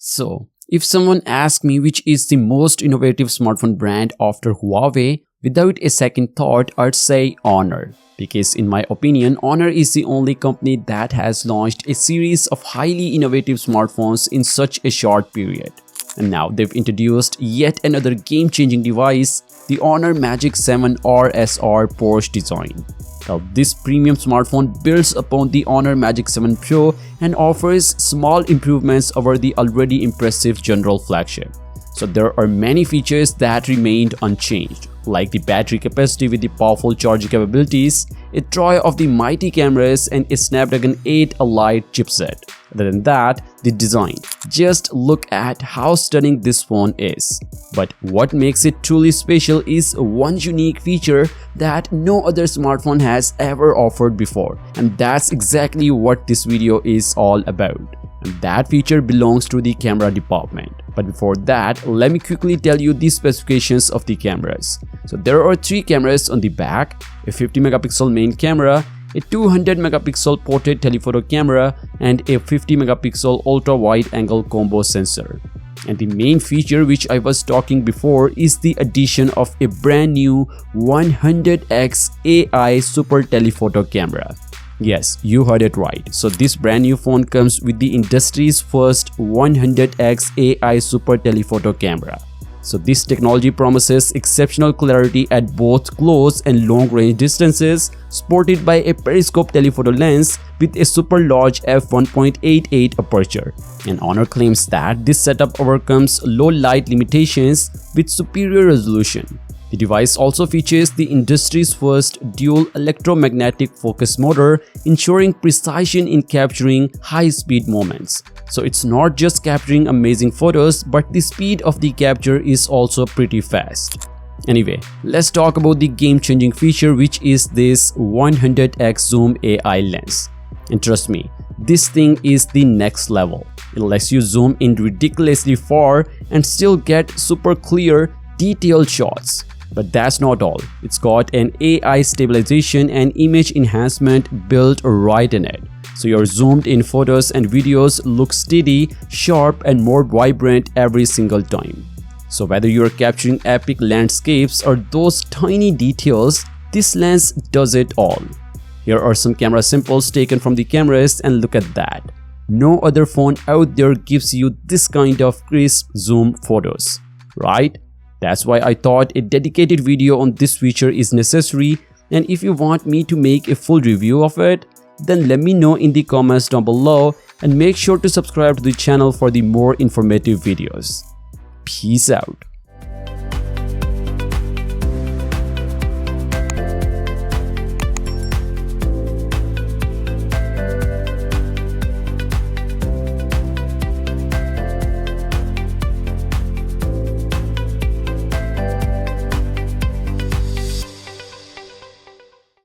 So, if someone asks me which is the most innovative smartphone brand after Huawei, without a second thought, I'd say Honor. Because in my opinion, Honor is the only company that has launched a series of highly innovative smartphones in such a short period. And now they've introduced yet another game-changing device, the Honor Magic 7 RSR Porsche design. Now, this premium smartphone builds upon the Honor Magic 7 Pro and offers small improvements over the already impressive general flagship. So there are many features that remained unchanged, like the battery capacity with the powerful charging capabilities, a trio of the mighty cameras, and a Snapdragon 8 Elite chipset. Other than that, the design. Just look at how stunning this phone is. But what makes it truly special is one unique feature that no other smartphone has ever offered before. And that's exactly what this video is all about. And that feature belongs to the camera department. But before that, let me quickly tell you the specifications of the cameras. So there are 3 cameras on the back, a 50 megapixel main camera, a 200 megapixel portrait telephoto camera, and a 50 megapixel ultra wide angle combo sensor. And the main feature which I was talking before is the addition of a brand new 100x AI super telephoto camera. Yes, you heard it right. So this brand new phone comes with the industry's first 100x AI super telephoto camera. So this technology promises exceptional clarity at both close and long range distances, supported by a periscope telephoto lens with a super large f1.88 aperture. And Honor claims that this setup overcomes low light limitations with superior resolution. The device also features the industry's first dual electromagnetic focus motor, ensuring precision in capturing high-speed moments. So it's not just capturing amazing photos, but the speed of the capture is also pretty fast. Anyway, let's talk about the game-changing feature, which is this 100x zoom AI lens. And trust me, this thing is the next level. It lets you zoom in ridiculously far and still get super clear, detailed shots. But that's not all. It's got an AI stabilization and image enhancement built right in it. So your zoomed in photos and videos look steady, sharp, and more vibrant every single time. So whether you're capturing epic landscapes or those tiny details, this lens does it all. Here are some camera samples taken from the cameras, and look at that. No other phone out there gives you this kind of crisp zoom photos, right? That's why I thought a dedicated video on this feature is necessary, and if you want me to make a full review of it, then let me know in the comments down below, and make sure to subscribe to the channel for the more informative videos. Peace out.